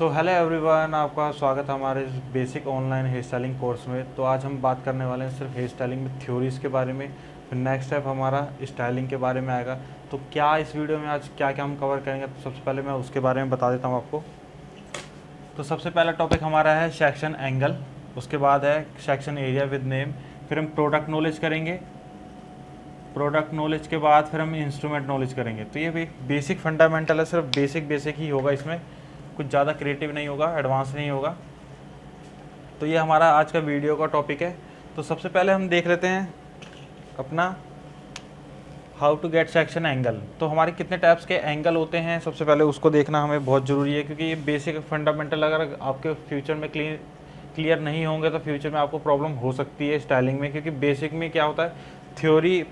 So hello everyone, आपका स्वागत है हमारे इस basic online hair styling course में। तो आज हम बात करने वाले हैं सिर्फ हेयर स्टाइलिंग में थ्योरीज़ के बारे में। फिर नेक्स्ट स्टेप हमारा स्टाइलिंग के बारे में आएगा। तो क्या इस वीडियो में आज क्या क्या हम कवर करेंगे, तो सबसे पहले मैं उसके बारे में बता देता हूँ आपको। तो सबसे पहला टॉपिक हमारा है सेक्शन एंगल, उसके बाद है सेक्शन एरिया विद नेम, फिर हम प्रोडक्ट नॉलेज करेंगे। प्रोडक्ट नॉलेज के बाद फिर हम इंस्ट्रूमेंट नॉलेज करेंगे। तो ये भी बेसिक फंडामेंटल है, सिर्फ बेसिक ही होगा, इसमें कुछ ज़्यादा क्रिएटिव नहीं होगा, एडवांस नहीं होगा। तो ये हमारा आज का वीडियो का टॉपिक है। तो सबसे पहले हम देख लेते हैं अपना how to get section angle. तो हमारे कितने टाइप्स के एंगल होते हैं, सबसे पहले उसको देखना हमें बहुत ज़रूरी है, क्योंकि ये बेसिक फंडामेंटल अगर आपके फ्यूचर में क्लियर नहीं होंगे तो फ्यूचर में आपको प्रॉब्लम हो सकती है स्टाइलिंग में। क्योंकि बेसिक में क्या होता है, थ्योरी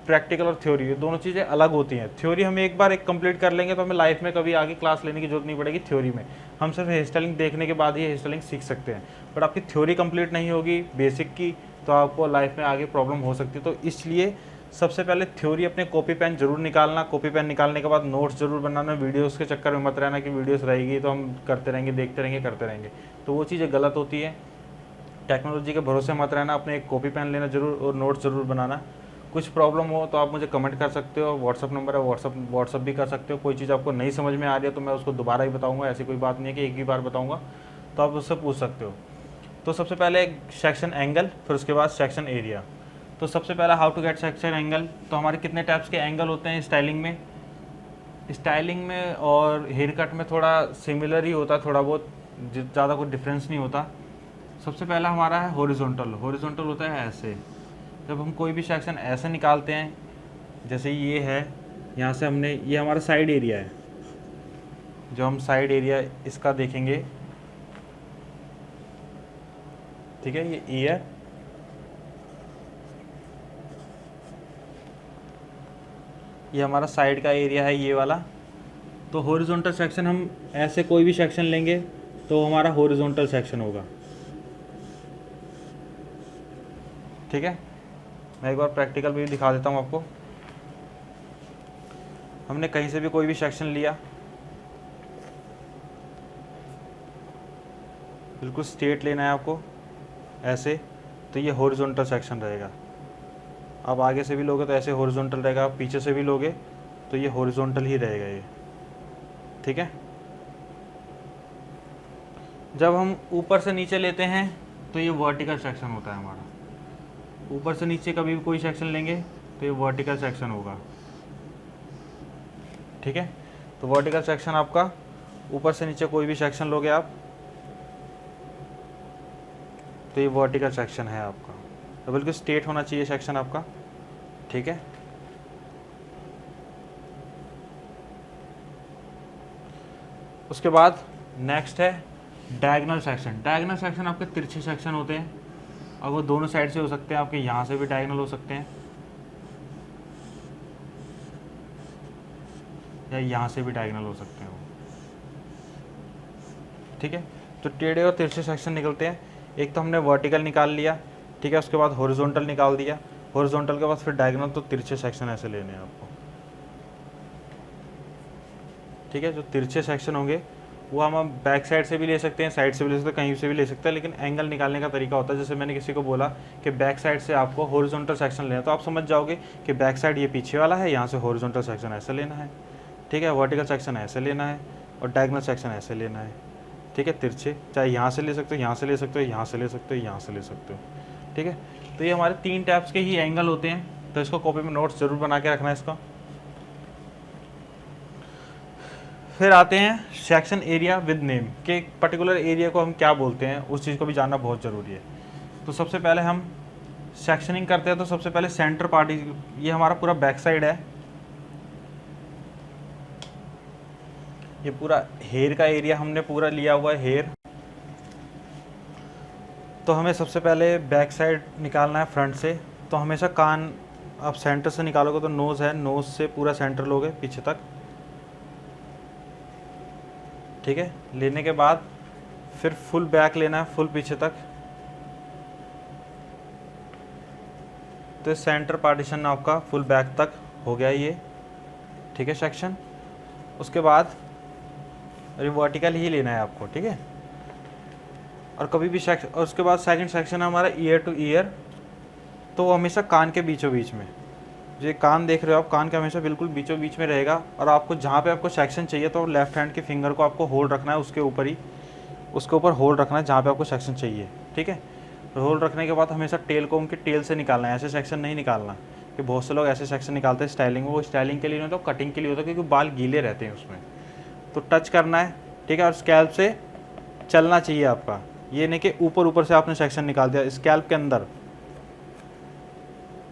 प्रैक्टिकल और थ्योरी ये दोनों चीज़ें अलग होती हैं। थ्योरी हम एक बार कंप्लीट कर लेंगे तो हमें लाइफ में कभी आगे क्लास लेने की जरूरत नहीं पड़ेगी थ्योरी में। हम सिर्फ हेयर स्टाइलिंग देखने के बाद ही हेयर स्टाइलिंग सीख सकते हैं। बट आपकी थ्योरी कंप्लीट नहीं होगी बेसिक की, तो आपको लाइफ में आगे प्रॉब्लम हो सकती है। तो इसलिए सबसे पहले थ्योरी अपने कॉपी पेन जरूर निकालना। कॉपी पेन निकालने के बाद नोट्स जरूर बनाना। वीडियोस के चक्कर में मत रहना कि वीडियोस रहेगी तो हम करते रहेंगे, देखते रहेंगे, करते रहेंगे, तो वो चीज़ें गलत होती है। टेक्नोलॉजी के भरोसे मत रहना, अपने एक कॉपी पेन लेना जरूर और नोट्स ज़रूर बनाना। कुछ प्रॉब्लम हो तो आप मुझे कमेंट कर सकते हो, व्हाट्सअप नंबर है, व्हाट्सअप भी कर सकते हो। कोई चीज़ आपको नहीं समझ में आ रही है तो मैं उसको दोबारा ही बताऊंगा, ऐसी कोई बात नहीं है कि एक ही बार बताऊंगा, तो आप उससे पूछ सकते हो। तो सबसे पहले सेक्शन एंगल, फिर उसके बाद सेक्शन एरिया। तो सबसे पहला how to get section angle. तो हमारे कितने टाइप्स के एंगल होते हैं स्टाइलिंग में और हेयर कट में थोड़ा सिमिलर ही होता है, थोड़ा बहुत, ज़्यादा कोई डिफरेंस नहीं होता। सबसे पहला हमारा है हॉरिजॉन्टल होता है ऐसे। जब हम कोई भी सेक्शन ऐसे निकालते हैं, जैसे ये है, यहाँ से हमने, ये हमारा साइड एरिया है, जो हम साइड एरिया इसका देखेंगे, ठीक है, ये ईयर, ये हमारा साइड का एरिया है, ये वाला। तो हॉरिजॉन्टल सेक्शन हम ऐसे कोई भी सेक्शन लेंगे तो हमारा हॉरिजॉन्टल सेक्शन होगा, ठीक है। मैं एक बार प्रैक्टिकल भी दिखा देता हूँ आपको। हमने कहीं से भी कोई भी सेक्शन लिया, बिल्कुल स्ट्रेट लेना है आपको ऐसे, तो ये हॉरिजॉन्टल सेक्शन रहेगा। आप आगे से भी लोगे तो ऐसे हॉरिजॉन्टल रहेगा, आप पीछे से भी लोगे तो ये हॉरिजॉन्टल ही रहेगा ये, ठीक है। जब हम ऊपर से नीचे लेते हैं तो ये वर्टिकल सेक्शन होता है हमारा। ऊपर से नीचे कभी भी कोई सेक्शन लेंगे तो ये वर्टिकल सेक्शन होगा, ठीक है। तो वर्टिकल सेक्शन आपका, ऊपर से नीचे कोई भी सेक्शन लोगे आप तो ये वर्टिकल सेक्शन है आपका। तो बिल्कुल स्ट्रेट होना चाहिए सेक्शन आपका, ठीक है। उसके बाद नेक्स्ट है डायगोनल सेक्शन। डायगोनल सेक्शन आपके तिरछे सेक्शन होते हैं, और वो दोनों साइड से हो सकते हैं। आपके यहाँ से भी डायगोनल हो सकते हैं या यहाँ से भी डायगोनल हो सकते हैं वो, ठीक है। तो टेढ़े और तिरछे सेक्शन निकलते हैं। एक तो हमने वर्टिकल निकाल लिया, ठीक है, उसके बाद हॉरिजॉन्टल निकाल दिया। हॉरिजॉन्टल के बाद फिर डायगोनल, तो तिरछे सेक्शन ऐसे लेने हैं आपको, ठीक है। जो तिरछे सेक्शन होंगे वो हम बैक साइड से भी ले सकते हैं, साइड से भी ले सकते हैं, कहीं से भी ले सकते हैं, लेकिन एंगल निकालने का तरीका होता है। जैसे मैंने किसी को बोला कि बैक साइड से आपको हॉरिजॉन्टल सेक्शन लेना है, तो आप समझ जाओगे कि बैक साइड ये पीछे वाला है, यहाँ से हॉरिजॉन्टल सेक्शन ऐसे लेना है, ठीक है। वर्टिकल सेक्शन ऐसे लेना है और डायगोनल सेक्शन ऐसे लेना है, ठीक है। तिरछे चाहे यहाँ से ले सकते हो, यहाँ से ले सकते हो, यहाँ से ले सकते हो, यहाँ से ले सकते हो, ठीक है। तो ये हमारे 3 टाइप्स के ही एंगल होते हैं। तो इसको कॉपी में नोट्स जरूर बना के रखना है इसका। फिर आते हैं सेक्शन एरिया विद नेम, के पर्टिकुलर एरिया को हम क्या बोलते हैं, उस चीज़ को भी जानना बहुत ज़रूरी है। तो सबसे पहले हम सेक्शनिंग करते हैं। तो सबसे पहले सेंटर पार्टी, ये हमारा पूरा बैक साइड है, ये पूरा हेयर का एरिया हमने पूरा लिया हुआ है, हेयर। तो हमें सबसे पहले बैक साइड निकालना है फ्रंट से। तो हमेशा कान आप सेंटर से निकालोगे तो नोज़ है, नोज़ से पूरा सेंटर लोगे पीछे तक, ठीक है। लेने के बाद फिर फुल बैक लेना है, फुल पीछे तक। तो सेंटर पार्टीशन आपका फुल बैक तक हो गया ये, ठीक है, सेक्शन। उसके बाद और ये वर्टिकल ही लेना है आपको, ठीक है। और कभी भी सेक्शन, और उसके बाद सेकंड सेक्शन है हमारा ईयर टू ईयर, तो वो हमेशा कान के बीचों बीच में, ये कान देख रहे हो आप, कान के हमेशा बिल्कुल बीचों बीच में रहेगा। और आपको जहाँ पे आपको सेक्शन चाहिए तो लेफ्ट हैंड के फिंगर को आपको होल्ड रखना है उसके ऊपर ही, उसके ऊपर होल्ड रखना है जहाँ पे आपको सेक्शन चाहिए, ठीक है। होल्ड रखने के बाद हमेशा टेल को उनके टेल से निकालना है, ऐसे सेक्शन नहीं निकालना, कि बहुत से लोग ऐसे सेक्शन निकालते हैं स्टाइलिंग में, वो स्टाइलिंग के लिए नहीं होता, कटिंग के लिए होता है, क्योंकि बाल गीले रहते हैं उसमें। तो टच करना है, ठीक है। और स्कैल्प से चलना चाहिए आपका, ये नहीं कि ऊपर ऊपर से आपने सेक्शन निकाल दिया, स्कैल्प के अंदर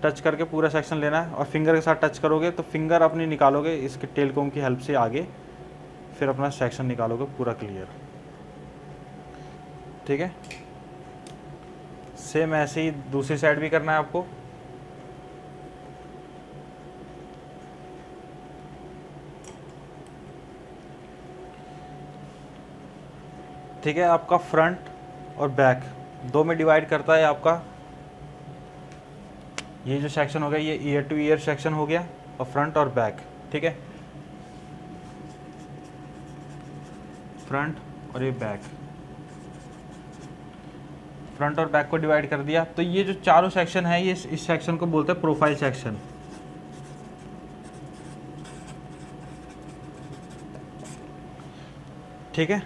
टच करके पूरा सेक्शन लेना है। और फिंगर के साथ टच करोगे तो फिंगर अपनी निकालोगे इसके टेल कोम की हेल्प से आगे, फिर अपना सेक्शन निकालोगे पूरा क्लियर, ठीक है। सेम ऐसे ही दूसरी साइड भी करना है आपको। ठीक है, आपका फ्रंट और बैक दो में डिवाइड करता है आपका ये जो सेक्शन हो गया, ये ईयर टू ईयर सेक्शन हो गया, और फ्रंट और बैक, ठीक है। फ्रंट और ये बैक, फ्रंट और बैक को डिवाइड कर दिया। तो ये जो चारों सेक्शन है, ये इस सेक्शन को बोलते हैं प्रोफाइल सेक्शन, ठीक है।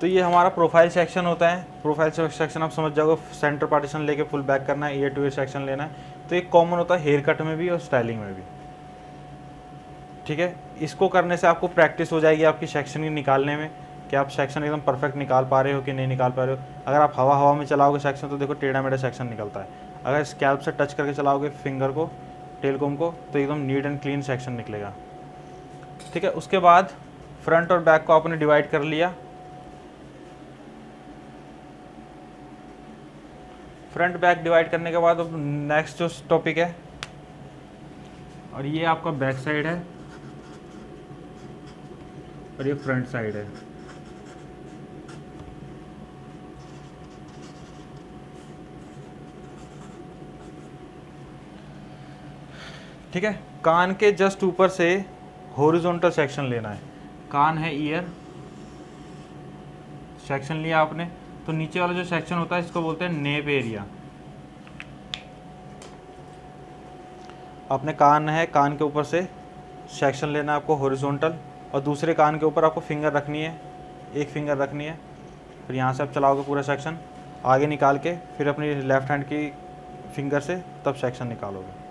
तो ये हमारा प्रोफाइल सेक्शन होता है। प्रोफाइल सेक्शन आप समझ जाओगे, सेंटर पार्टीशन लेके फुल बैक करना है, ईयर टू ईयर सेक्शन लेना है। तो ये कॉमन होता है हेयर कट में भी और स्टाइलिंग में भी, ठीक है। इसको करने से आपको प्रैक्टिस हो जाएगी आपकी सेक्शन की निकालने में, कि आप सेक्शन एकदम परफेक्ट निकाल पा रहे हो कि नहीं निकाल पा रहे हो। अगर आप हवा हवा में चलाओगे सेक्शन तो देखो टेढ़ा मेढ़ा सेक्शन निकलता है। अगर स्कैल्प से टच करके चलाओगे फिंगर को, टेल कोम को, तो एकदम नीट एंड क्लीन सेक्शन निकलेगा, ठीक है। उसके बाद फ्रंट और बैक को आपने डिवाइड कर लिया। फ्रंट बैक डिवाइड करने के बाद अब नेक्स्ट जो टॉपिक है, और ये आपका बैक साइड है और ये फ्रंट साइड है, ठीक है। कान के जस्ट ऊपर से हॉरिजॉन्टल सेक्शन लेना है। कान है ईयर, सेक्शन लिया आपने, तो नीचे वाला जो सेक्शन होता है इसको बोलते हैं नेप एरिया। आपने कान है, कान के ऊपर से सेक्शन लेना है आपको हॉरिजॉन्टल, और दूसरे कान के ऊपर आपको फिंगर रखनी है, एक फिंगर रखनी है। फिर यहाँ से आप चलाओगे पूरा सेक्शन आगे निकाल के, फिर अपनी लेफ्ट हैंड की फिंगर से तब सेक्शन निकालोगे,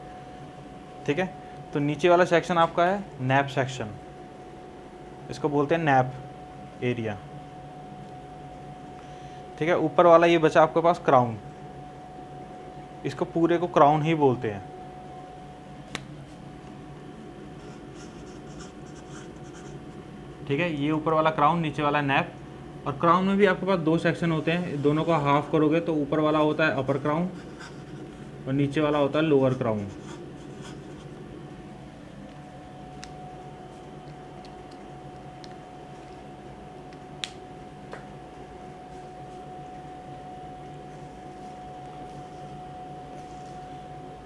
ठीक है। तो नीचे वाला सेक्शन आपका है नैप सेक्शन, इसको बोलते हैं नैप एरिया, ठीक है। ऊपर वाला ये बचा आपके पास क्राउन, इसको पूरे को क्राउन ही बोलते हैं, ठीक है। ये ऊपर वाला क्राउन, नीचे वाला नैप। और क्राउन में भी आपके पास दो सेक्शन होते हैं, दोनों को हाफ करोगे तो ऊपर वाला होता है अपर क्राउन और नीचे वाला होता है लोअर क्राउन,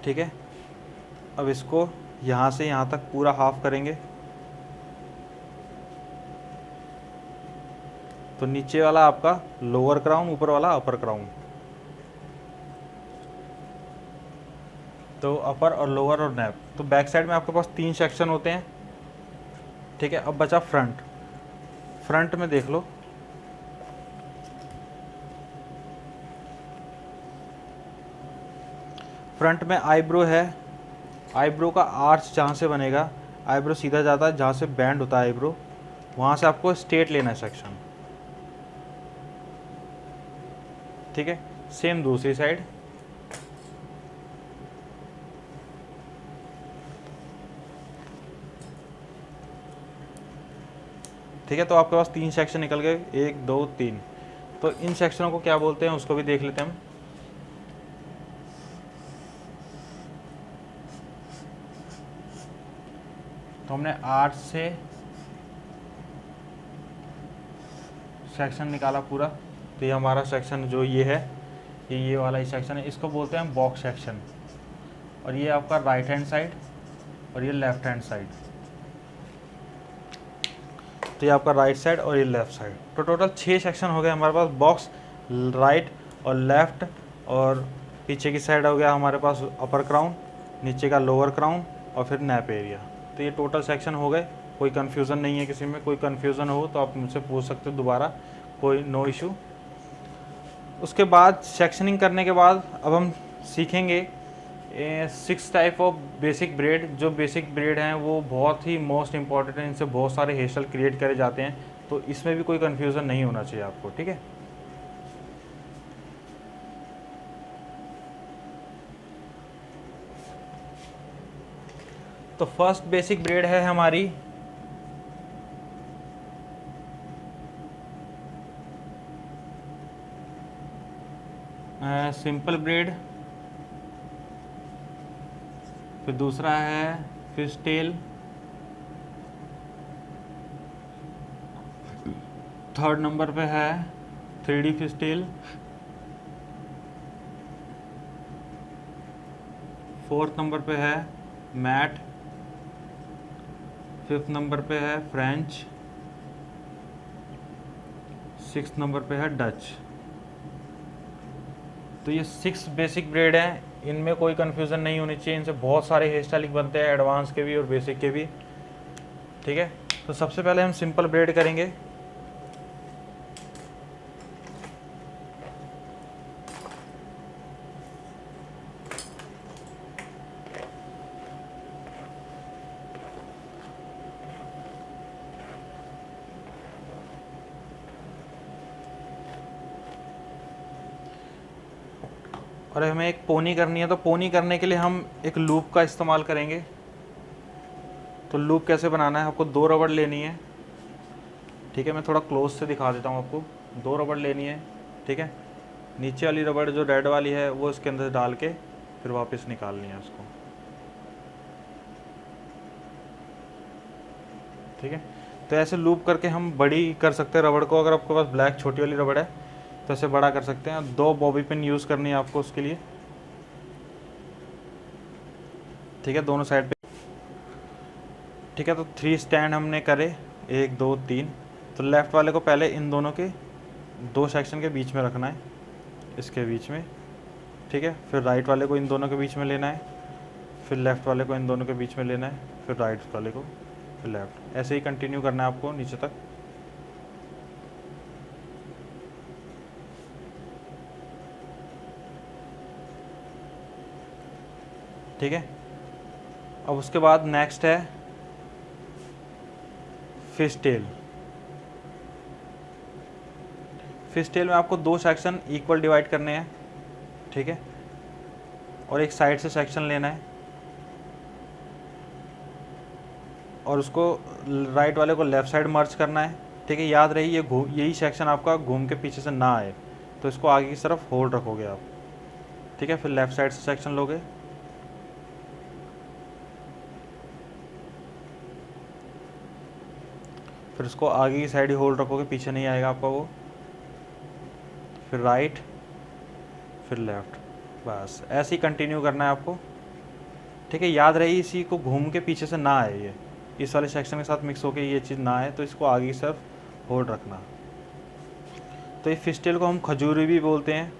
ठीक है। अब इसको यहाँ से यहाँ तक पूरा हाफ करेंगे, तो नीचे वाला आपका लोअर क्राउन, ऊपर वाला अपर क्राउन, तो अपर और लोअर और नैप। तो बैक साइड में आपके पास तीन सेक्शन होते हैं, ठीक है। अब बचा फ्रंट। फ्रंट में देख लो, फ्रंट में आईब्रो है, आईब्रो का आर्च जहाँ से बनेगा, आईब्रो सीधा जाता है जहाँ से बैंड होता है आईब्रो, वहाँ से आपको स्ट्रेट लेना है सेक्शन, ठीक है। सेम दूसरी साइड, ठीक है। तो आपके पास तीन सेक्शन निकल गए, 1 2 3। तो इन सेक्शनों को क्या बोलते हैं उसको भी देख लेते हैं हम। तो हमने आर्च से सेक्शन निकाला पूरा, तो ये हमारा सेक्शन जो ये है, ये वाला ही सेक्शन है, इसको बोलते हैं बॉक्स सेक्शन। और ये आपका राइट हैंड साइड और ये लेफ्ट हैंड साइड। तो ये आपका राइट साइड और ये लेफ़्ट साइड। तो टोटल 6 सेक्शन हो गए हमारे पास, बॉक्स, राइट और लेफ़्ट, और पीछे की साइड हो गया हमारे पास अपर क्राउन, नीचे का लोअर क्राउन और फिर नैप एरिया। तो ये टोटल सेक्शन हो गए। कोई कन्फ्यूज़न नहीं है किसी में, कोई कन्फ्यूज़न हो तो आप मुझसे पूछ सकते हो दोबारा, कोई नो इशू। उसके बाद सेक्शनिंग करने के बाद अब हम सीखेंगे 6 टाइप ऑफ बेसिक ब्रेड। जो बेसिक ब्रेड हैं वो बहुत ही मोस्ट इंपॉर्टेंट है, इनसे बहुत सारे हेयर स्टाइल क्रिएट करे जाते हैं, तो इसमें भी कोई कन्फ्यूज़न नहीं होना चाहिए आपको, ठीक है। तो फर्स्ट बेसिक ब्रेड है हमारी सिंपल ब्रेड, फिर दूसरा है फिश टेल, थर्ड नंबर पे है 3D fish tail, fourth number पे है मैट, फिफ्थ नंबर पे है फ्रेंच, सिक्स नंबर पे है डच। तो ये 6 बेसिक ब्रेड हैं, इनमें कोई कन्फ्यूज़न नहीं होनी चाहिए। इनसे बहुत सारे हेयर स्टाइलिंग बनते हैं, एडवांस के भी और बेसिक के भी, ठीक है। तो सबसे पहले हम सिंपल ब्रेड करेंगे। और हमें एक पोनी करनी है, तो पोनी करने के लिए हम एक लूप का इस्तेमाल करेंगे। तो लूप कैसे बनाना है, आपको 2 रबड़ लेनी है, ठीक है। मैं थोड़ा क्लोज से दिखा देता हूँ आपको। 2 रबड़ लेनी है, ठीक है। नीचे वाली रबड़ जो रेड वाली है वो इसके अंदर डाल के फिर वापस निकालनी है उसको, ठीक है। तो ऐसे लूप करके हम बड़ी कर सकते हैं रबड़ को। अगर आपके पास ब्लैक छोटी वाली रबड़ है तो ऐसे बड़ा कर सकते हैं। 2 बॉबी पिन यूज़ करनी है आपको उसके लिए, ठीक है, दोनों साइड पे, ठीक है। तो 3 स्टैंड हमने करे, 1 2 3। तो लेफ़्ट वाले को पहले इन दोनों के 2 सेक्शन के बीच में रखना है, इसके बीच में, ठीक है। फिर राइट वाले को इन दोनों के बीच में लेना है, फिर लेफ़्ट वाले को इन दोनों के बीच में लेना है, फिर राइट वाले को, फिर लेफ़्ट। ऐसे ही कंटिन्यू करना है आपको नीचे तक, ठीक है। अब उसके बाद नेक्स्ट है फिश टेल। फिश टेल में आपको 2 सेक्शन इक्वल डिवाइड करने हैं, ठीक है, और एक साइड से सेक्शन लेना है और उसको राइट वाले को लेफ़्ट साइड मर्ज करना है, ठीक है। याद रही ये यही सेक्शन आपका घूम के पीछे से ना आए, तो इसको आगे की तरफ होल्ड रखोगे आप, ठीक है। फिर लेफ़्ट साइड से सेक्शन लोगे, फिर उसको आगे की साइड ही होल्ड रखोगे, पीछे नहीं आएगा आपका वो, फिर राइट, फिर लेफ़्ट, बस ऐसे ही कंटिन्यू करना है आपको, ठीक है। याद रही इसी को घूम के पीछे से ना आए, ये इस वाले सेक्शन के साथ मिक्स होके ये चीज़ ना आए, तो इसको आगे की तरफ होल्ड रखना। तो ये फिश टेल को हम खजूरी भी बोलते हैं,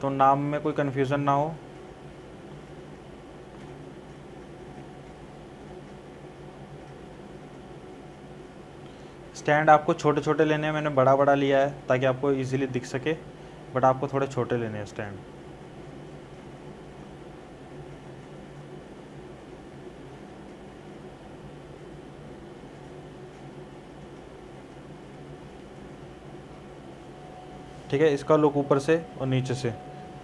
तो नाम में कोई कन्फ्यूज़न ना हो। स्टैंड आपको छोटे छोटे लेने हैं, मैंने बड़ा बड़ा लिया है ताकि आपको इजीली दिख सके, बट आपको थोड़े छोटे लेने हैं स्टैंड। ठीक है, इसका लुक ऊपर से और नीचे से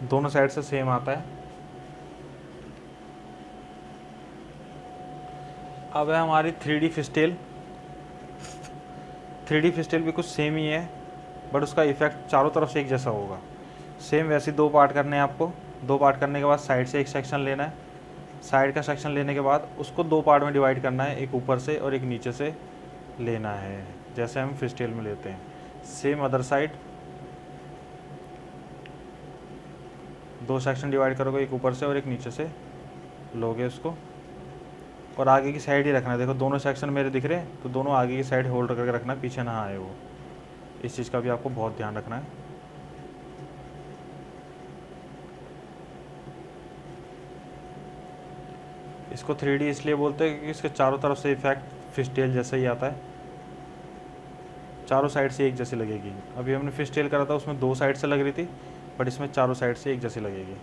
दोनों साइड से सेम आता है। अब है हमारी 3D फिस्टेल। 3D फिस्टेल भी कुछ सेम ही है, बट उसका इफेक्ट चारों तरफ से एक जैसा होगा। सेम वैसे 2 पार्ट करने हैं आपको। 2 पार्ट करने के बाद साइड से एक सेक्शन लेना है, साइड का सेक्शन लेने के बाद उसको 2 पार्ट में डिवाइड करना है, एक ऊपर से और एक नीचे से लेना है, जैसे हम फिस्टेल में लेते हैं। Same other side 2 section divide करोगे, एक ऊपर से और एक नीचे से लोगे उसको, और आगे की साइड ही रखना है। देखो दोनों सेक्शन मेरे दिख रहे हैं, तो दोनों आगे की साइड होल्ड करके रखना है, पीछे ना आए वो। इस चीज़ का भी आपको बहुत ध्यान रखना है। इसको 3D इसलिए बोलते हैं क्योंकि इसके चारों तरफ से इफेक्ट फिशटेल जैसा ही आता है, चारों साइड से एक जैसी लगेगी। अभी हमने फिशटेल करा था, उसमें 2 साइड से लग रही थी, बट इसमें चारों साइड से एक जैसी लगेगी।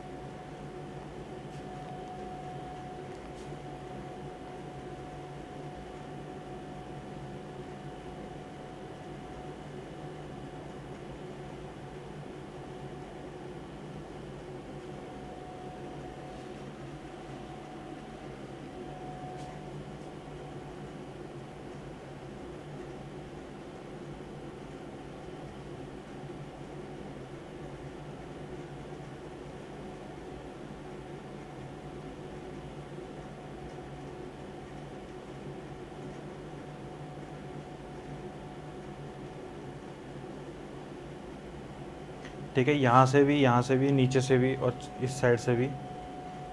ठीक है, यहाँ से भी, नीचे से भी और इस साइड से भी,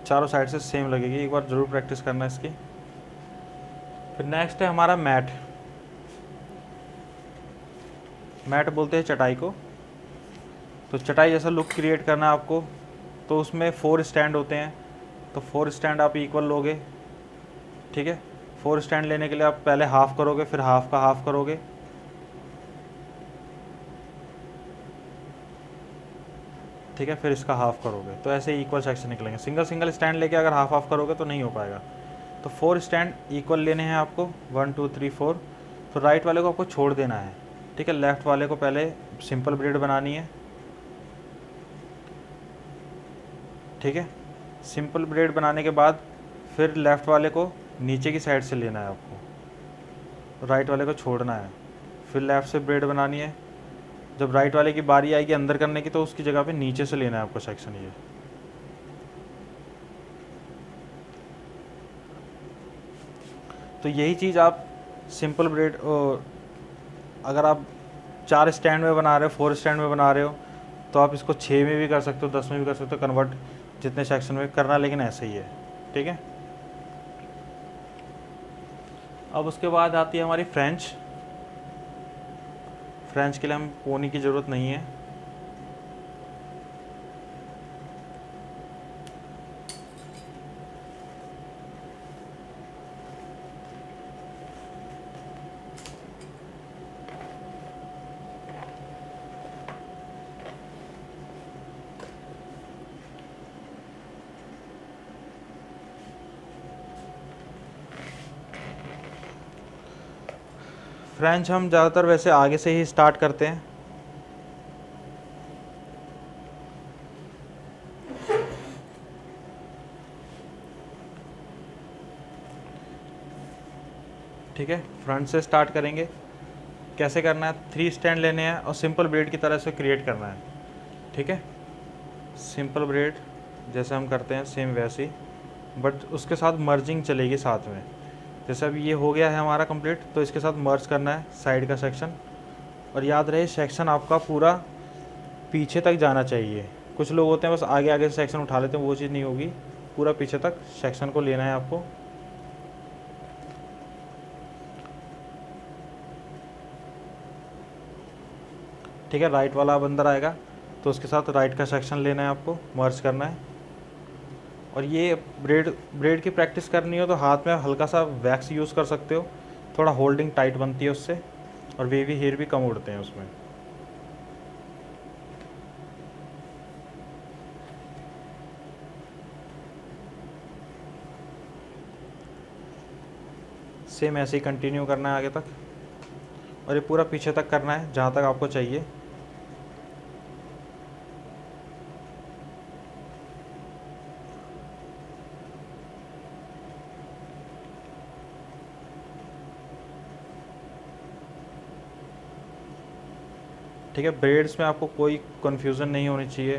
चारों साइड से सेम लगेगी। एक बार ज़रूर प्रैक्टिस करना इसकी। फिर नेक्स्ट है हमारा मैट। मैट बोलते हैं चटाई को। तो चटाई जैसा लुक क्रिएट करना है आपको, तो उसमें 4 स्टैंड होते हैं। तो 4 स्टैंड आप इक्वल लोगे। ठीक है, 4 स्टैंड लेने के लिए आप पहले हाफ करोगे, फिर हाफ का हाफ करोगे। ठीक है, फिर इसका हाफ करोगे, तो ऐसे इक्वल सेक्शन निकलेंगे। सिंगल सिंगल स्टैंड लेके अगर हाफ हाफ करोगे तो नहीं हो पाएगा। तो 4 स्टैंड इक्वल लेने हैं आपको, 1 2 3 4। तो राइट वाले को आपको छोड़ देना है। ठीक है, लेफ़्ट वाले को पहले सिंपल ब्रेड बनानी है। ठीक है, सिंपल ब्रेड बनाने के बाद फिर लेफ़्ट वाले को नीचे की साइड से लेना है आपको, राइट वाले को छोड़ना है। फिर लेफ़्ट से ब्रेड बनानी है। जब राइट वाले की बारी आएगी अंदर करने की, तो उसकी जगह पे नीचे से लेना है आपको सेक्शन ये। तो यही चीज़ आप सिंपल ब्रेड, अगर आप 4 स्टैंड में बना रहे हो, 4 स्टैंड में बना रहे हो, तो आप इसको 6 में भी कर सकते हो, 10 में भी कर सकते हो कन्वर्ट, जितने सेक्शन में करना, लेकिन ऐसे ही है। ठीक है, अब उसके बाद आती है हमारी फ्रेंच। फ्रेंच के लिए हम पोनी की ज़रूरत नहीं है। फ्रेंच हम ज़्यादातर वैसे आगे से ही स्टार्ट करते हैं। ठीक है, फ्रंट से स्टार्ट करेंगे। कैसे करना है, 3 स्टैंड लेने हैं और सिंपल ब्रेड की तरह से क्रिएट करना है। ठीक है, सिंपल ब्रेड जैसे हम करते हैं सेम वैसे ही, बट उसके साथ मर्जिंग चलेगी साथ में। जैसे अभी ये हो गया है हमारा कंप्लीट, तो इसके साथ मर्ज करना है साइड का सेक्शन। और याद रहे सेक्शन आपका पूरा पीछे तक जाना चाहिए। कुछ लोग होते हैं बस आगे आगे से सेक्शन उठा लेते हैं, वो चीज़ नहीं होगी। पूरा पीछे तक सेक्शन को लेना है आपको। ठीक है, राइट वाला अब अंदर आएगा, तो उसके साथ राइट का सेक्शन लेना है आपको, मर्ज करना है। और ये ब्रेड की प्रैक्टिस करनी हो तो हाथ में हल्का सा वैक्स यूज़ कर सकते हो, थोड़ा होल्डिंग टाइट बनती है उससे, और वेवी हेयर भी कम उड़ते हैं उसमें। सेम ऐसे ही कंटिन्यू करना है आगे तक, और ये पूरा पीछे तक करना है जहाँ तक आपको चाहिए। ठीक है, ब्रेड्स में आपको कोई कन्फ्यूज़न नहीं होनी चाहिए।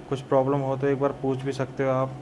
कुछ प्रॉब्लम हो तो एक बार पूछ भी सकते हो आप।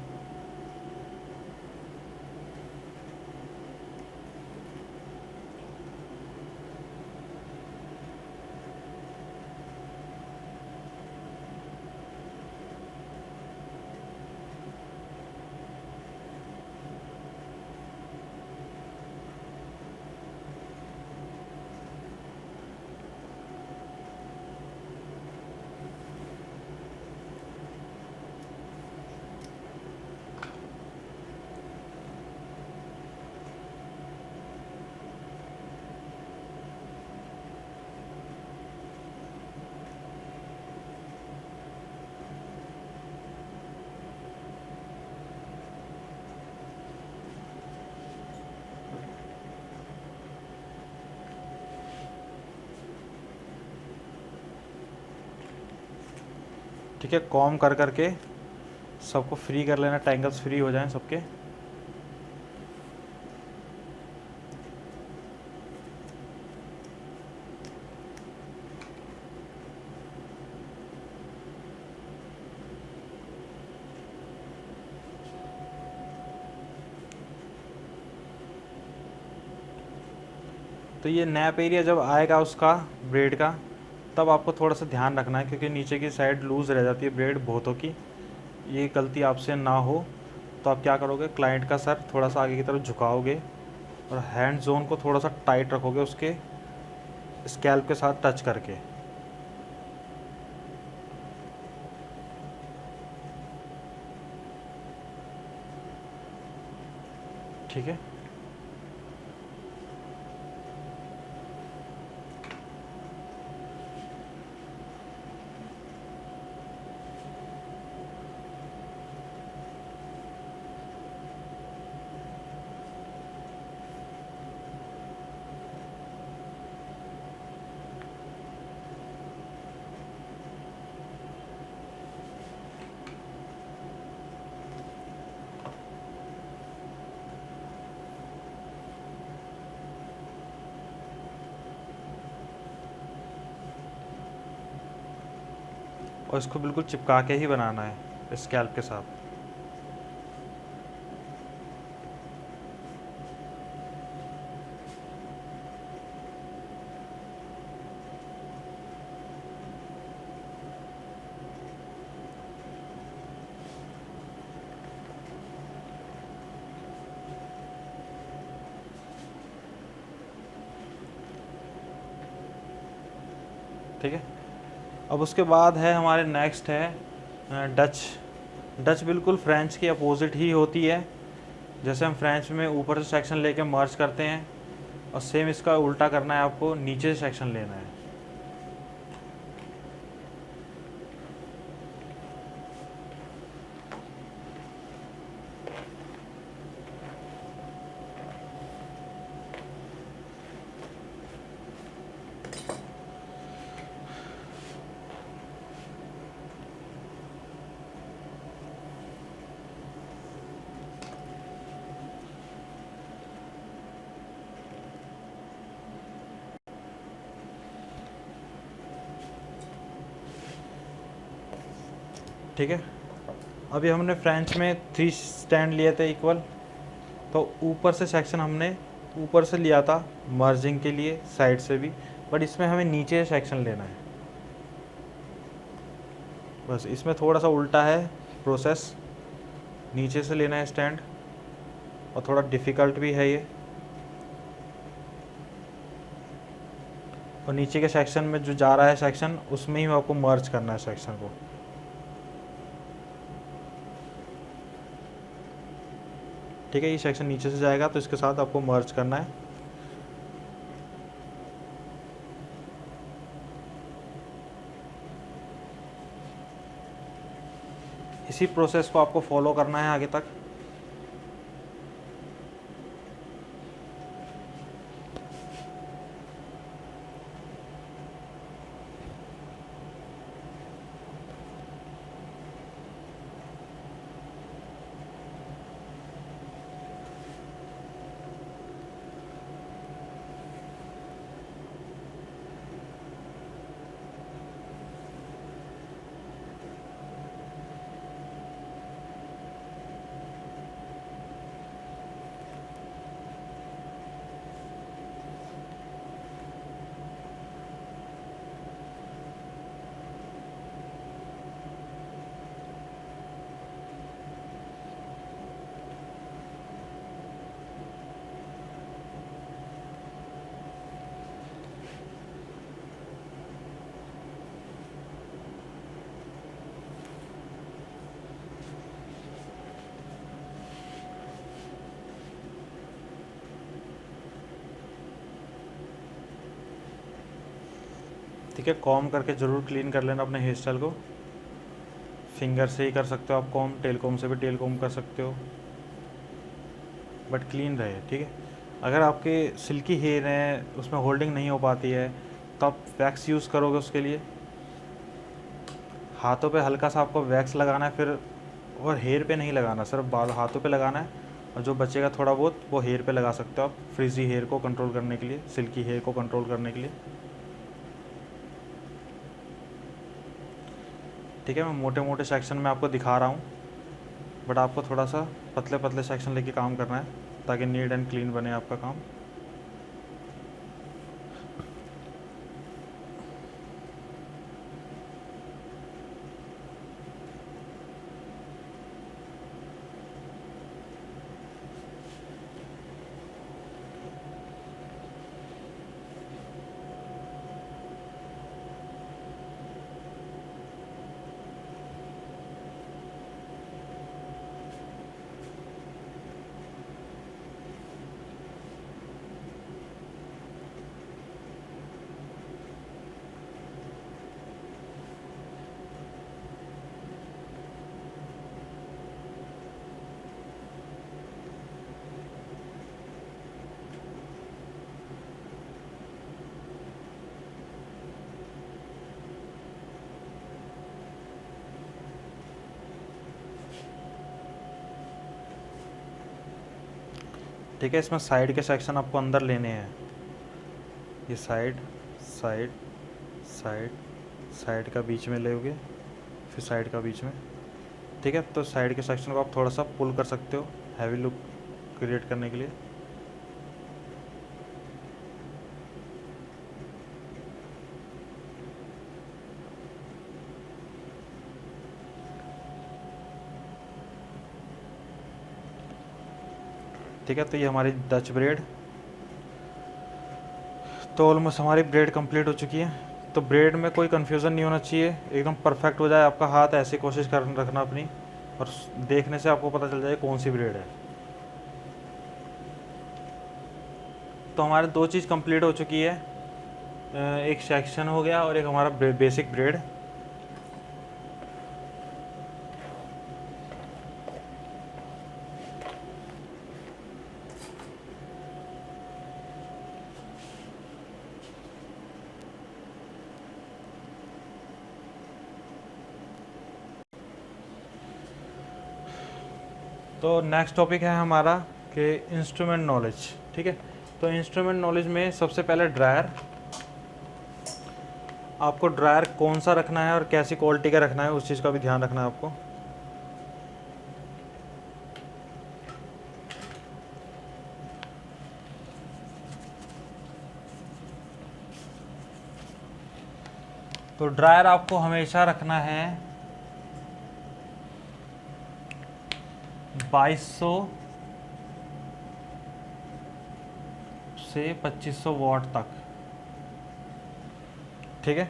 ठीक है, कॉम कर करके सबको फ्री कर लेना, टैंगल्स फ्री हो जाएं सबके। तो ये नैप एरिया जब आएगा उसका ब्रेड का, तब आपको थोड़ा सा ध्यान रखना है, क्योंकि नीचे की साइड लूज़ रह जाती है ब्रेड बहुतों की। ये गलती आपसे ना हो तो आप क्या करोगे, क्लाइंट का सर थोड़ा सा आगे की तरफ झुकाओगे और हैंड जोन को थोड़ा सा टाइट रखोगे उसके स्कैल्प के साथ टच करके। ठीक है, और इसको बिल्कुल चिपका के ही बनाना है स्कैल्प के साथ। ठीक है, अब उसके बाद है हमारे नेक्स्ट है डच। डच बिल्कुल फ्रेंच की अपोजिट ही होती है। जैसे हम फ्रेंच में ऊपर से सेक्शन लेके मर्ज करते हैं, और सेम इसका उल्टा करना है, आपको नीचे से सेक्शन लेना है। ठीक है, अभी हमने फ्रेंच में 3 स्टैंड लिए थे इक्वल, तो ऊपर से सेक्शन हमने ऊपर से लिया था मर्जिंग के लिए, साइड से भी, बट इसमें हमें नीचे से सेक्शन लेना है। बस इसमें थोड़ा सा उल्टा है प्रोसेस, नीचे से लेना है स्टैंड, और थोड़ा डिफ़िकल्ट भी है ये। और नीचे के सेक्शन में जो जा रहा है सेक्शन, उसमें ही आपको मर्ज करना है सेक्शन को। ठीक है, ये सेक्शन नीचे से जाएगा तो इसके साथ आपको मर्ज करना है। इसी प्रोसेस को आपको फॉलो करना है आगे तक। ठीक है, कॉम करके ज़रूर क्लीन कर लेना अपने हेयर स्टाइल को। फिंगर से ही कर सकते हो आप कॉम, टेल कॉम से भी टेल कॉम कर सकते हो, बट क्लीन रहे। ठीक है, अगर आपके सिल्की हेयर हैं, उसमें होल्डिंग नहीं हो पाती है, तो आप वैक्स यूज़ करोगे उसके लिए। हाथों पे हल्का सा आपको वैक्स लगाना है फिर, और हेयर पे नहीं लगाना, सिर्फ बाल हाथों पे लगाना है। और जो बचेगा थोड़ा बहुत वो हेयर पे लगा सकते हो आप, फ्रिजी हेयर को कंट्रोल करने के लिए, सिल्की हेयर को कंट्रोल करने के लिए। ठीक है, मैं मोटे मोटे सेक्शन में आपको दिखा रहा हूँ, बट आपको थोड़ा सा पतले पतले सेक्शन लेके काम करना है ताकि नीट एंड क्लीन बने आपका काम। ठीक है, इसमें साइड के सेक्शन आपको अंदर लेने हैं, ये साइड साइड साइड साइड का बीच में लोगे, फिर साइड का बीच में। ठीक है, तो साइड के सेक्शन को आप थोड़ा सा पुल कर सकते हो हैवी लुक क्रिएट करने के लिए। ठीक है, तो ये हमारी डच ब्रेड, तो ऑलमोस्ट हमारी ब्रेड कंप्लीट हो चुकी है। तो ब्रेड में कोई कन्फ्यूज़न नहीं होना चाहिए, एकदम परफेक्ट हो जाए आपका हाथ, ऐसी कोशिश कर रखना अपनी, और देखने से आपको पता चल जाए कौन सी ब्रेड है। तो हमारे दो चीज़ कंप्लीट हो चुकी है, एक सेक्शन हो गया और एक हमारा बेसिक ब्रेड। तो नेक्स्ट टॉपिक है हमारा कि इंस्ट्रूमेंट नॉलेज। ठीक है, तो इंस्ट्रूमेंट नॉलेज में सबसे पहले ड्रायर, आपको ड्रायर कौन सा रखना है और कैसी क्वालिटी का रखना है उस चीज़ का भी ध्यान रखना है आपको। तो ड्रायर आपको हमेशा रखना है 2200 से 2500 वॉट तक। ठीक है,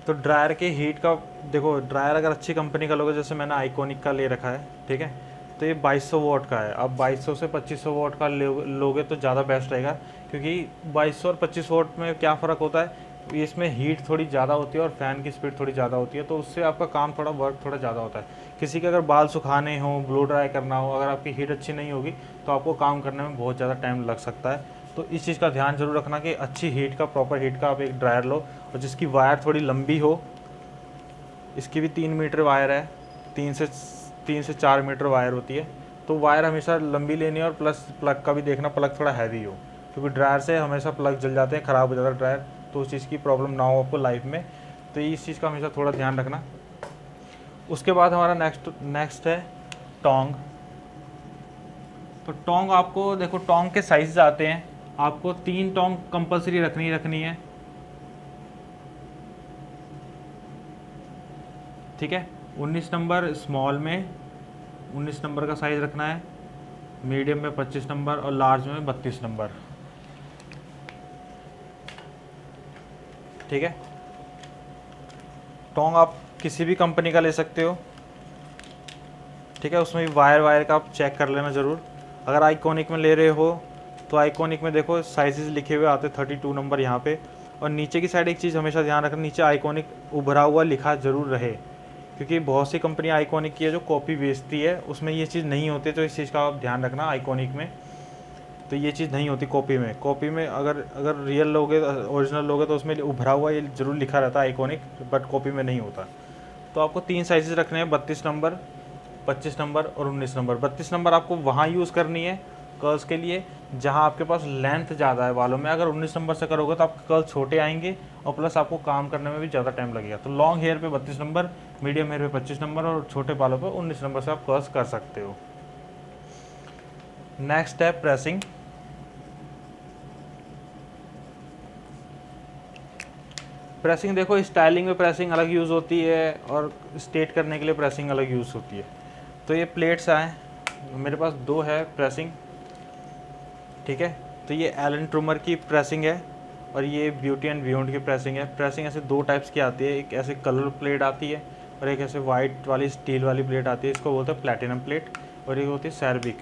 तो ड्रायर के हीट का देखो, ड्रायर अगर अच्छी कंपनी का लोगे, जैसे मैंने आइकॉनिक का ले रखा है, ठीक है, तो ये 2200 वॉट का है। अब 2200 से 2500 वॉट का लोगे तो ज़्यादा बेस्ट रहेगा, क्योंकि 2200 और 25 वॉट में क्या फ़र्क होता है, इसमें हीट थोड़ी ज़्यादा होती है और फ़ैन की स्पीड थोड़ी ज़्यादा होती है, तो उससे आपका काम थोड़ा वर्क थोड़ा ज़्यादा होता है। किसी के अगर बाल सुखाने हो, ब्लो ड्राई करना हो, अगर आपकी हीट अच्छी नहीं होगी तो आपको काम करने में बहुत ज़्यादा टाइम लग सकता है। तो इस चीज़ का ध्यान जरूर रखना कि अच्छी हीट का, प्रॉपर हीट का आप एक ड्रायर लो, और जिसकी वायर थोड़ी लंबी हो। इसकी भी 3 मीटर वायर है, 3 से 4 मीटर वायर होती है, तो वायर हमेशा लंबी लेनी है। और प्लस प्लग का भी देखना, प्लग थोड़ा हैवी हो, क्योंकि ड्रायर से हमेशा प्लग जल जाते हैं, ख़राब हो जाता है ड्रायर, तो उस चीज़ की प्रॉब्लम ना हो आपको लाइफ में। तो इस चीज़ का हमेशा थोड़ा ध्यान रखना। उसके बाद हमारा नेक्स्ट है टोंग। तो टोंग आपको देखो, टोंग के साइज आते हैं, आपको 3 टोंग कंपलसरी रखनी है। ठीक है, 19 नंबर स्मॉल में 19 नंबर का साइज़ रखना है, मीडियम में 25 नंबर और लार्ज में 32 नंबर। ठीक है, टोंग आप किसी भी कंपनी का ले सकते हो। ठीक है, उसमें भी वायर का आप चेक कर लेना ज़रूर। अगर आइकॉनिक में ले रहे हो तो आइकॉनिक में देखो साइजेस लिखे हुए आते, 32 नंबर यहाँ पे। और नीचे की साइड एक चीज़ हमेशा ध्यान रखना, नीचे आइकॉनिक उभरा हुआ लिखा ज़रूर रहे, क्योंकि बहुत सी कंपनी आइकॉनिक की है जो कॉपी बेचती है, उसमें ये चीज़ नहीं होती, तो इस चीज़ का आप ध्यान रखना आइकॉनिक में। तो ये चीज़ नहीं होती कॉपी में। कॉपी में अगर रियल लोगे, ओरिजिनल लोगे, तो उसमें उभरा हुआ ये ज़रूर लिखा रहता है आइकॉनिक, बट कॉपी में नहीं होता। तो आपको 3 साइज़ रखने हैं, 32 नंबर, 25 नंबर और 19 नंबर। 32 नंबर आपको वहाँ यूज़ करनी है कर्ल्स के लिए जहाँ आपके पास लेंथ ज़्यादा है बालों में। अगर 19 नंबर से करोगे तो आपके कर्ल छोटे आएंगे और प्लस आपको काम करने में भी ज़्यादा टाइम लगेगा। तो लॉन्ग हेयर पे 32 नंबर, मीडियम हेयर पे 25 नंबर और छोटे बालों पे 19 नंबर से आप कर्ल्स कर सकते हो। नेक्स्ट है प्रेसिंग। प्रेसिंग देखो, स्टाइलिंग में प्रेसिंग अलग यूज़ होती है और स्ट्रेट करने के लिए प्रेसिंग अलग यूज़ होती है। तो ये प्लेट्स आए, मेरे पास 2 है प्रेसिंग, ठीक है। तो ये एलन ट्रूमर की प्रेसिंग है और ये ब्यूटी एंड बियॉन्ड की प्रेसिंग है। प्रेसिंग ऐसे 2 टाइप्स की आती है, एक ऐसे कलर प्लेट आती है और एक ऐसे वाइट वाली स्टील वाली प्लेट आती है, इसको बोलते हैं प्लैटिनम प्लेट। और एक होती है सैरबिक।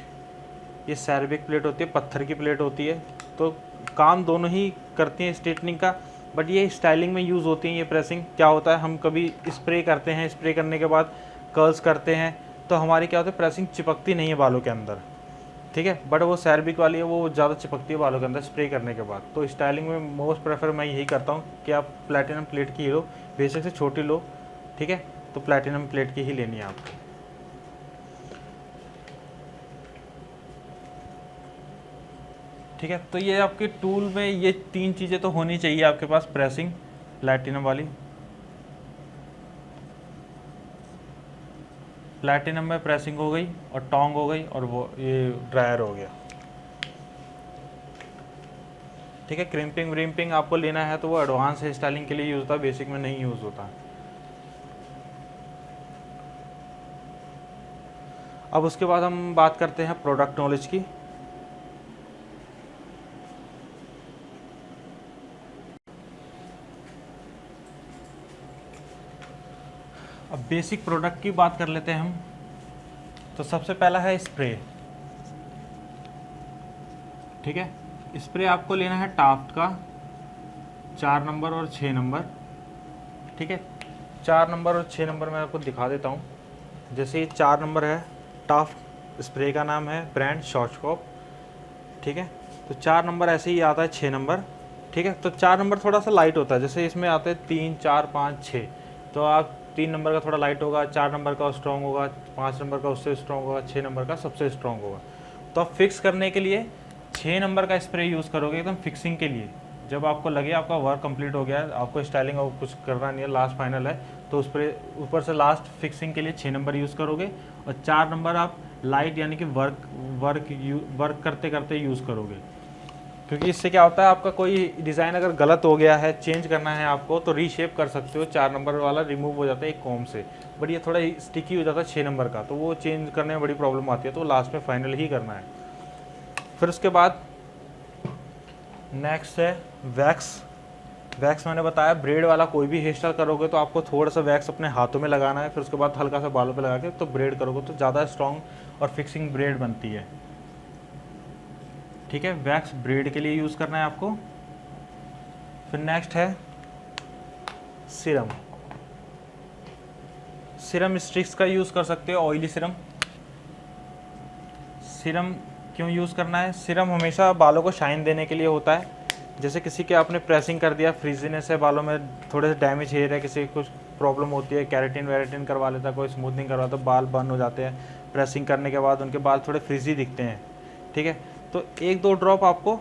ये सैरबिक प्लेट होती है, पत्थर की प्लेट होती है। तो काम दोनों ही करती हैं स्ट्रेटनिंग का, बट ये स्टाइलिंग में यूज़ होती हैं। ये प्रेसिंग क्या होता है, हम कभी स्प्रे करते हैं, स्प्रे करने के बाद कर्ल्स करते हैं तो हमारी क्या होता है, प्रेसिंग चिपकती नहीं है बालों के अंदर, ठीक है। बट वो सैरबिक वाली है, वो ज़्यादा चिपकती है बालों के अंदर स्प्रे करने के बाद। तो स्टाइलिंग में मोस्ट प्रेफर मैं यही करता हूँ कि आप प्लैटिनम प्लेट की ही लो, बेशक से छोटी लो, ठीक है। तो प्लैटिनम प्लेट की ही लेनी है आपको, ठीक है। तो ये आपके टूल में ये 3 चीज़ें तो होनी चाहिए आपके पास, प्रेसिंग, प्लैटिनम वाली, प्लैटिनम में प्रेसिंग हो गई और टोंग हो गई और वो ये ड्रायर हो गया, ठीक है। क्रिम्पिंग व्रिम्पिंग आपको लेना है तो वो एडवांस हेयर स्टाइलिंग के लिए यूज़ होता है, बेसिक में नहीं यूज़ होता। अब उसके बाद हम बात करते हैं प्रोडक्ट नॉलेज की। अब बेसिक प्रोडक्ट की बात कर लेते हैं हम। तो सबसे पहला है स्प्रे, ठीक है। स्प्रे आपको लेना है टाफ्ट का 4 नंबर और 6 नंबर, ठीक है। 4 नंबर और 6 नंबर मैं आपको दिखा देता हूँ। जैसे ये 4 नंबर है, टाफ्ट स्प्रे का नाम है, ब्रांड शॉर्टस्कॉप, ठीक है। तो 4 नंबर ऐसे ही आता है 6 नंबर, ठीक है। तो 4 नंबर थोड़ा सा लाइट होता है, जैसे इसमें आते हैं 3, 4, 5, 6। तो आप 3 नंबर का थोड़ा लाइट होगा, 4 नंबर का स्ट्रॉन्ग होगा, 5 नंबर का उससे स्ट्रॉन्ग होगा, 6 नंबर का सबसे स्ट्रॉन्ग होगा। तो आप फिक्स करने के लिए 6 नंबर का स्प्रे यूज़ करोगे एकदम फिक्सिंग के लिए। जब आपको लगे आपका वर्क कंप्लीट हो गया है, आपको स्टाइलिंग और कुछ करना नहीं है, लास्ट फाइनल है, तो उस पर ऊपर से लास्ट फिक्सिंग के लिए 6 नंबर यूज़ करोगे और 4 नंबर आप लाइट यानी कि वर्क करते करते यूज़ करोगे। क्योंकि इससे क्या होता है, आपका कोई डिज़ाइन अगर गलत हो गया है, चेंज करना है आपको, तो रीशेप कर सकते हो। 4 नंबर वाला रिमूव हो जाता है एक कॉम से, बट ये थोड़ा स्टिकी हो जाता है 6 नंबर का, तो वो चेंज करने में बड़ी प्रॉब्लम आती है। तो लास्ट में फाइनल ही करना है। फिर उसके बाद नेक्स्ट है वैक्स। वैक्स मैंने बताया, ब्रेड वाला कोई भी हेयर स्टाइल करोगे तो आपको थोड़ा सा वैक्स अपने हाथों में लगाना है, फिर उसके बाद हल्का सा बालों पे लगा के तो ब्रेड करोगे तो ज़्यादा स्ट्रॉन्ग और फिक्सिंग ब्रेड बनती है, ठीक है। वैक्स ब्रेड के लिए यूज़ करना है आपको। फिर नेक्स्ट है सीरम। सीरम स्ट्रिक्स का यूज़ कर सकते हो, ऑयली सीरम। सीरम क्यों यूज़ करना है, सीरम हमेशा बालों को शाइन देने के लिए होता है। जैसे किसी के आपने प्रेसिंग कर दिया, फ्रीजीनेस है बालों में, थोड़े से डैमेज हेयर है, किसी को कुछ प्रॉब्लम होती है, कैरेटिन वेरेटिन करवा लेता है, कोई स्मूथनिंग करवाता है, बाल बर्न हो जाते हैं प्रेसिंग करने के बाद, उनके बाल थोड़े फ्रीजी दिखते हैं, ठीक है। तो 1-2 ड्रॉप आपको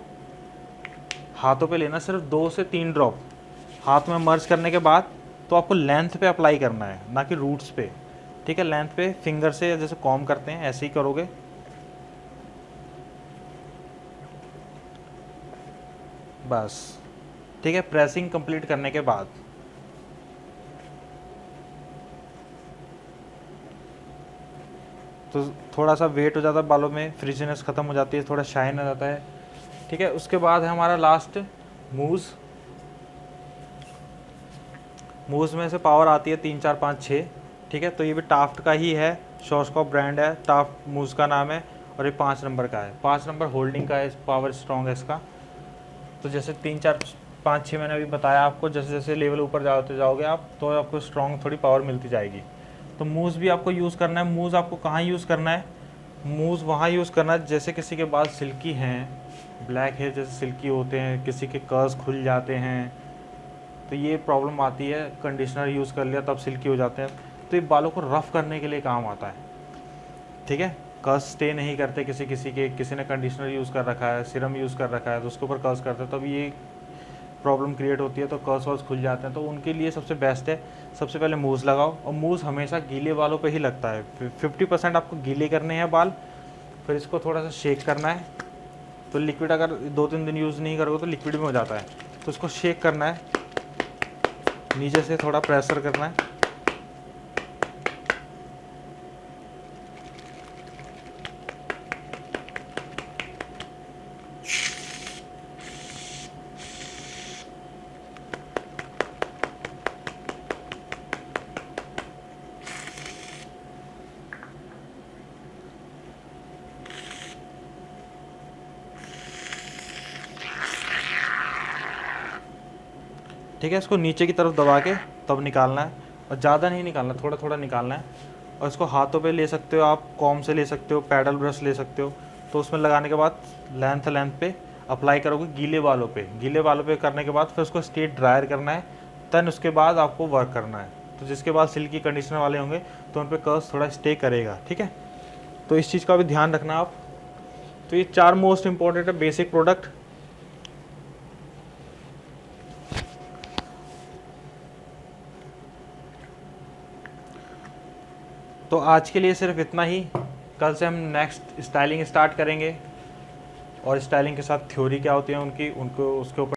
हाथों पे लेना, सिर्फ 2 से 3 ड्रॉप हाथ में मर्ज करने के बाद, तो आपको लेंथ पे अप्लाई करना है, ना कि रूट्स पे, ठीक है। लेंथ पे फिंगर से जैसे कॉम करते हैं ऐसे ही करोगे, बस, ठीक है। प्रेसिंग कंप्लीट करने के बाद तो थोड़ा सा वेट हो जाता है बालों में, फ्रीजीनेस ख़त्म हो जाती है, थोड़ा शाइन आ जाता है, ठीक है। उसके बाद है हमारा लास्ट मूज़। मूज़ में से पावर आती है 3, 4, 5, 6, ठीक है। तो ये भी टाफ्ट का ही है, शॉर्टस्कॉप ब्रांड है, टाफ्ट मूज़ का नाम है, और ये 5 नंबर का है। 5 नंबर होल्डिंग का है, पावर स्ट्रॉन्ग है इसका। तो जैसे 3, 4, 5, 6 मैंने अभी बताया आपको, जैसे जैसे लेवल ऊपर जाते जाओगे आप, तो आपको स्ट्रॉन्ग थोड़ी पावर मिलती जाएगी। तो मूज़ भी आपको यूज़ करना है। मूज़ आपको कहाँ यूज़ करना है, मूज़ वहाँ यूज़ करना है जैसे किसी के बाल सिल्की हैं, ब्लैक हेयर जैसे सिल्की होते हैं, किसी के कर्ल्स खुल जाते हैं, तो ये प्रॉब्लम आती है। कंडीशनर यूज़ कर लिया तब सिल्की हो जाते हैं, तो ये बालों को रफ़ करने के लिए काम आता है, ठीक है। कर्ल्स स्टे नहीं करते किसी किसी के, किसी ने कंडीशनर यूज़ कर रखा है, सीरम यूज़ कर रखा है, तो उसके ऊपर कर्ल्स करते हैं, तब ये प्रॉब्लम क्रिएट होती है, तो कर्ल्स वर्ल्स खुल जाते हैं। तो उनके लिए सबसे बेस्ट है, सबसे पहले मूव लगाओ, और मूव हमेशा गीले बालों पे ही लगता है। 50% आपको गीले करने हैं बाल, फिर इसको थोड़ा सा शेक करना है। तो लिक्विड अगर 2-3 दिन यूज़ नहीं करोगे तो लिक्विड में हो जाता है, तो इसको शेक करना है, नीचे से थोड़ा प्रेशर करना है। ठीक है, इसको नीचे की तरफ दबा के तब निकालना है, और ज़्यादा नहीं निकालना, थोड़ा थोड़ा निकालना है। और इसको हाथों पे ले सकते हो आप, कॉम से ले सकते हो, पैडल ब्रश ले सकते हो। तो उसमें लगाने के बाद लेंथ पे अप्लाई करोगे गीले बालों पे। गीले बालों पे करने के बाद फिर उसको स्ट्रेट ड्रायर करना है, देन उसके बाद आपको वर्क करना है। तो जिसके बाद सिल्की कंडीशनर वाले होंगे तो उन पर कर्ल्स थोड़ा स्टे करेगा, ठीक है। तो इस चीज़ का भी ध्यान रखना आप। तो ये 4 मोस्ट इंपॉर्टेंट है बेसिक प्रोडक्ट। तो आज के लिए सिर्फ इतना ही। कल से हम नेक्स्ट स्टाइलिंग स्टार्ट करेंगे, और स्टाइलिंग के साथ थ्योरी क्या होती है उनकी, उनको उसके ऊपर